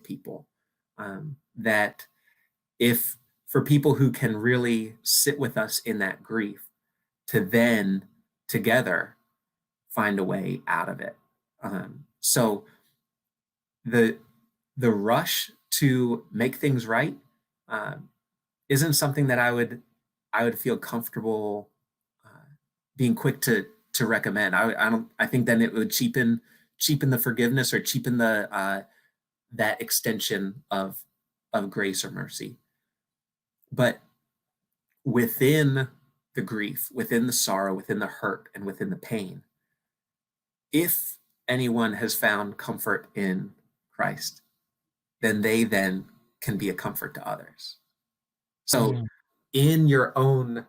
people? That if for people who can really sit with us in that grief, to then together find a way out of it. So the rush to make things right isn't something that I would feel comfortable being quick to recommend. I think then it would cheapen cheapen the forgiveness or cheapen the that extension of grace or mercy. But within the grief, within the sorrow, within the hurt, and within the pain, if anyone has found comfort in Christ, then they then can be a comfort to others. So in your own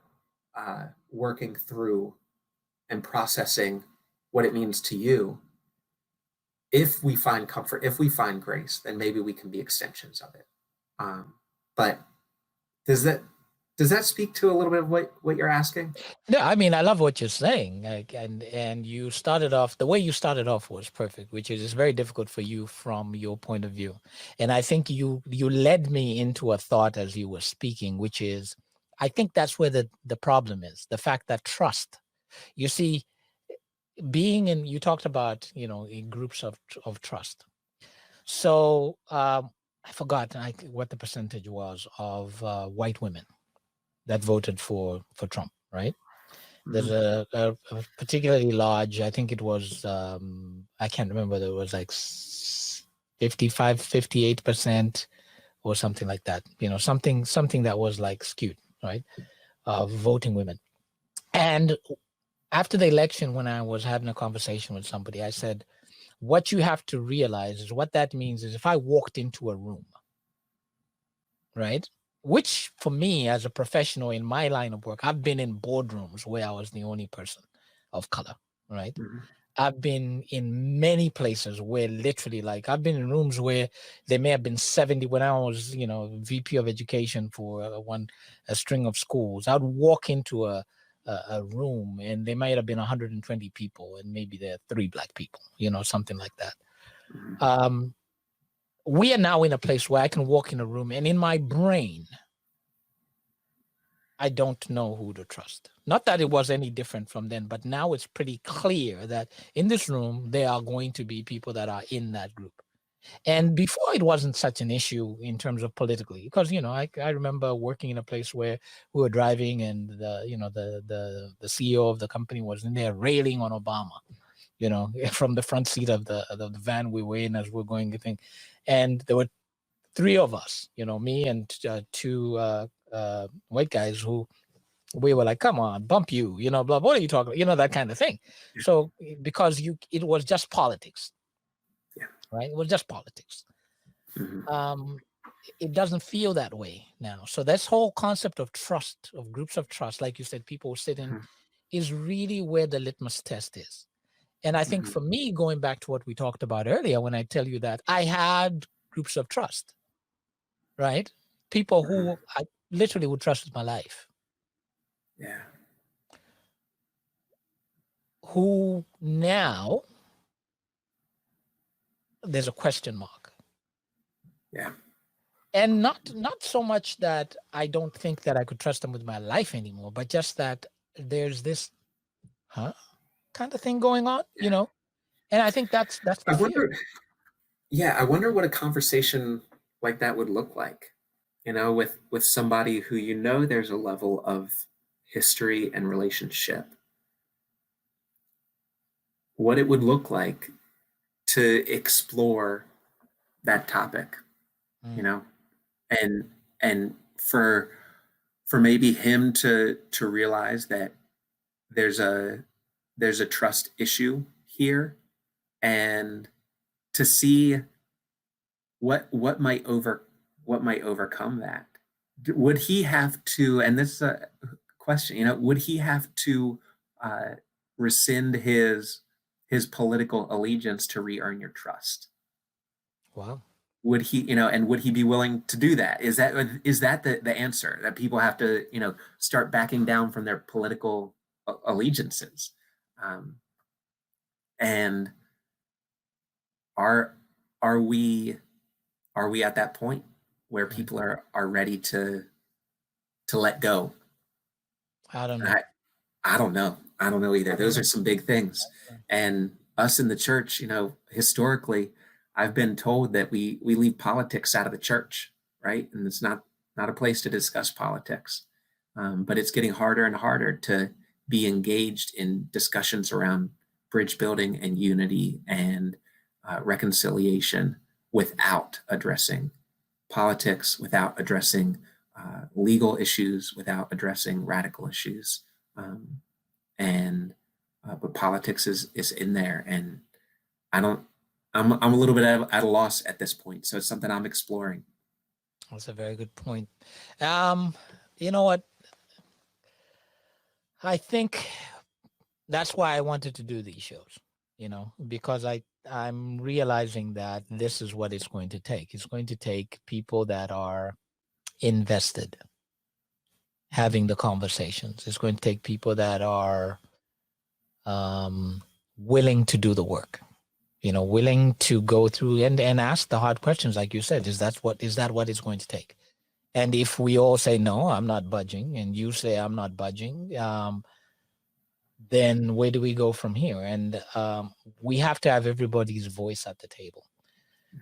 working through and processing what it means to you, if we find comfort, if we find grace, then maybe we can be extensions of it. But does that speak to a little bit of what you're asking? No, I mean, I love what you're saying. Like, and you started off, the way you started off was perfect, which is it's very difficult for you from your point of view. And I think you led me into a thought as you were speaking, which is, I think that's where the problem is, the fact that trust. You see, being in, you talked about, in groups of trust. So I forgot what the percentage was of white women that voted for Trump, right? There's a particularly large, I think it was, I can't remember, there was like 55, 58% or something like that, something that was like skewed, right? Voting women. And after the election, when I was having a conversation with somebody, I said, what you have to realize is what that means is if I walked into a room, right? Which for me as a professional in my line of work, I've been in boardrooms where I was the only person of color, right? I've been in many places where literally, like, I've been in rooms where there may have been 70 when I was, VP of education for a string of schools. I'd walk into a room and there might have been 120 people and maybe there are 3 black people, something like that. We are now in a place where I can walk in a room and in my brain, I don't know who to trust. Not that it was any different from then, but now it's pretty clear that in this room, there are going to be people that are in that group. And before it wasn't such an issue in terms of politically, because, I remember working in a place where we were driving and the CEO of the company was in there railing on Obama, from the front seat of the van we were in as we're going to think. And there were 3 of us, me and 2 white guys who we were like, come on, bump you, blah, what are you talking about? That kind of thing. Yeah. So because it was just politics. Yeah. Right? It was just politics. It doesn't feel that way now. So this whole concept of trust, of groups of trust, like you said, people sit in, is really where the litmus test is. And I think for me, going back to what we talked about earlier, when I tell you that I had groups of trust, right? People who I literally would trust with my life. Yeah. Who now there's a question mark. Yeah. And not so much that I don't think that I could trust them with my life anymore, but just that there's this kind of thing going on, And I think that's the fear. I wonder what a conversation like that would look like, with somebody who there's a level of history and relationship. What it would look like to explore that topic, and for maybe him to realize that there's a trust issue here, and to see what might overcome that. Would he have to, and this is a question, would he have to rescind his political allegiance to re-earn your trust? Wow. Would he, and would he be willing to do that? Is that the answer, that people have to, start backing down from their political allegiances? And are we at that point where people are ready to let go? I don't know. I don't know. I don't know either. Those are some big things. And us in the church, historically, I've been told that we leave politics out of the church, right? And it's not a place to discuss politics. But it's getting harder and harder to be engaged in discussions around bridge building and unity and reconciliation without addressing politics, without addressing legal issues, without addressing radical issues. And but politics is in there, and I don't. I'm a little bit at a loss at this point, so it's something I'm exploring. That's a very good point. You know what? I think that's why I wanted to do these shows, because I'm realizing that this is what it's going to take. It's going to take people that are invested having the conversations. It's going to take people that are willing to do the work, willing to go through and ask the hard questions, like you said. Is that what it's going to take? And if we all say, no, I'm not budging, and you say, I'm not budging, then where do we go from here? And we have to have everybody's voice at the table.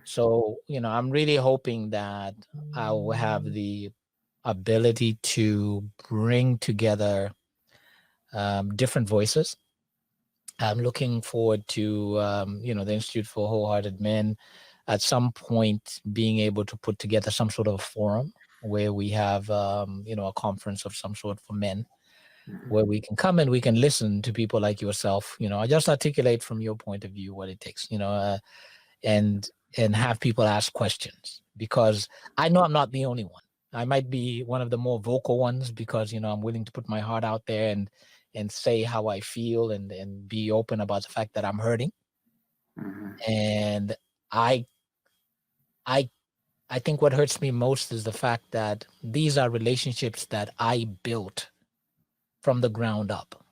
So, I'm really hoping that I will have the ability to bring together different voices. I'm looking forward to, the Institute for Wholehearted Men at some point being able to put together some sort of forum where we have, a conference of some sort for men, where we can come and we can listen to people like yourself, just articulate from your point of view what it takes, and have people ask questions, because I know I'm not the only one. I might be one of the more vocal ones because, I'm willing to put my heart out there and say how I feel and be open about the fact that I'm hurting. And I think what hurts me most is the fact that these are relationships that I built from the ground up.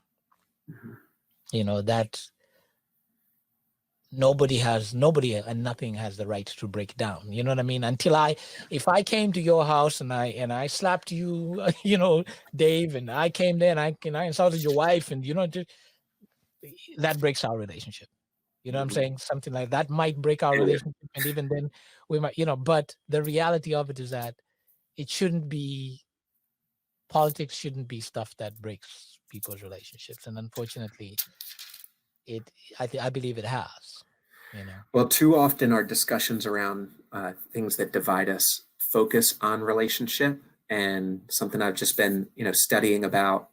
That nobody and nothing has the right to break down. You know what I mean? If I came to your house and I slapped you, Dave, and I came there and I insulted your wife, and that breaks our relationship. You know what I'm saying? Something like that might break our relationship, and even then we might, but the reality of it is that politics shouldn't be stuff that breaks people's relationships. And unfortunately, I believe it has, Well, too often our discussions around things that divide us focus on relationship, and something I've just been, studying about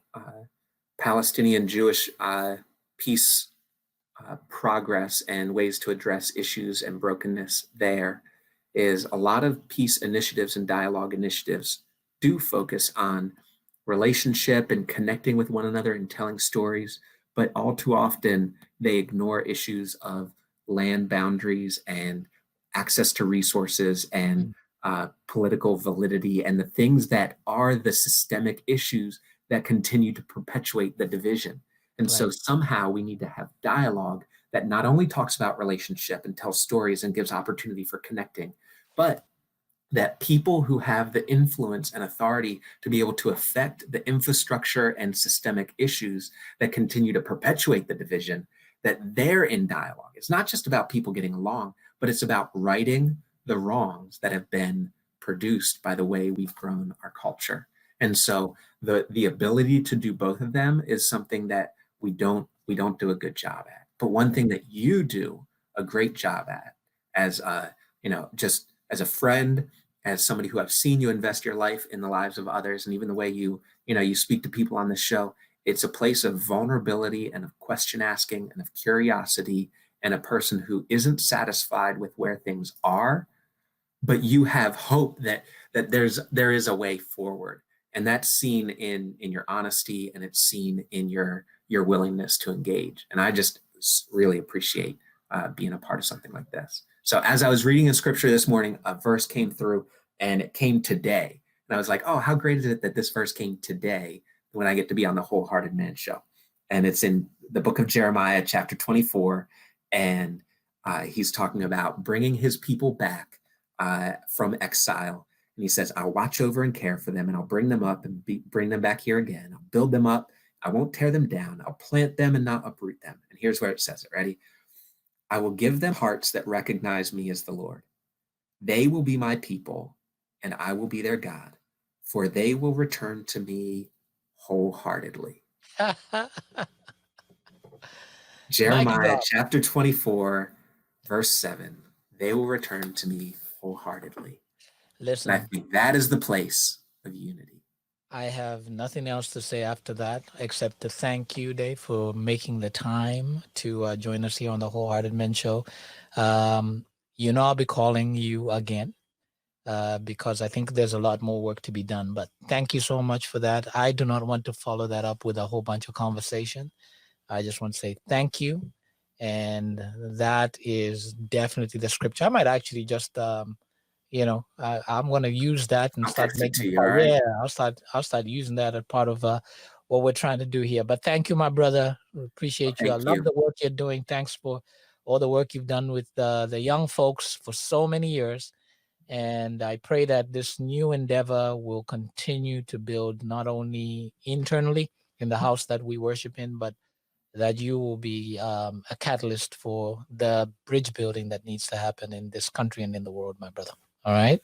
Palestinian Jewish peace progress and ways to address issues and brokenness there is a lot of peace initiatives and dialogue initiatives do focus on relationship and connecting with one another and telling stories, but all too often they ignore issues of land boundaries and access to resources and political validity and the things that are the systemic issues that continue to perpetuate the division. And so somehow we need to have dialogue that not only talks about relationship and tells stories and gives opportunity for connecting, but that people who have the influence and authority to be able to affect the infrastructure and systemic issues that continue to perpetuate the division, that they're in dialogue. It's not just about people getting along, but it's about righting the wrongs that have been produced by the way we've grown our culture. And so the ability to do both of them is something that we don't do a good job at. But one thing that you do a great job at, as just as a friend, as somebody who I've seen you invest your life in the lives of others, and even the way you speak to people on this show, it's a place of vulnerability and of question asking and of curiosity, and a person who isn't satisfied with where things are, but you have hope that there is a way forward. And that's seen in your honesty, and it's seen in your willingness to engage. And I just really appreciate being a part of something like this. So as I was reading in scripture this morning, a verse came through, and it came today. And I was like, oh, how great is it that this verse came today when I get to be on the Wholehearted Man show. And it's in the book of Jeremiah, chapter 24. And he's talking about bringing his people back from exile. And he says, I'll watch over and care for them, and I'll bring them up and bring them back here again. I'll build them up. I won't tear them down. I'll plant them and not uproot them. And here's where it says it. Ready? I will give them hearts that recognize me as the Lord. They will be my people, and I will be their God, for they will return to me wholeheartedly. Jeremiah God. chapter 24, verse 7. They will return to me wholeheartedly. And I Listen, think that is the place of unity. I have nothing else to say after that except to thank you, Dave, for making the time to join us here on the Wholehearted Men Show. I'll be calling you again because I think there's a lot more work to be done. But thank you so much for that. I do not want to follow that up with a whole bunch of conversation. I just want to say thank you. And that is definitely the scripture. I might actually just I'm going to use that and I'll start text it making to you, all right? yeah, I'll start using that as part of what we're trying to do here. But thank you, my brother. Appreciate you. I Thank love you. the work you're doing. Thanks for all the work you've done with the young folks for so many years. And I pray that this new endeavor will continue to build not only internally in the house that we worship in, but that you will be a catalyst for the bridge building that needs to happen in this country and in the world, my brother. All right.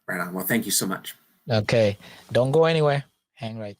Right on. Well, thank you so much. Okay. Don't go anywhere. Hang right.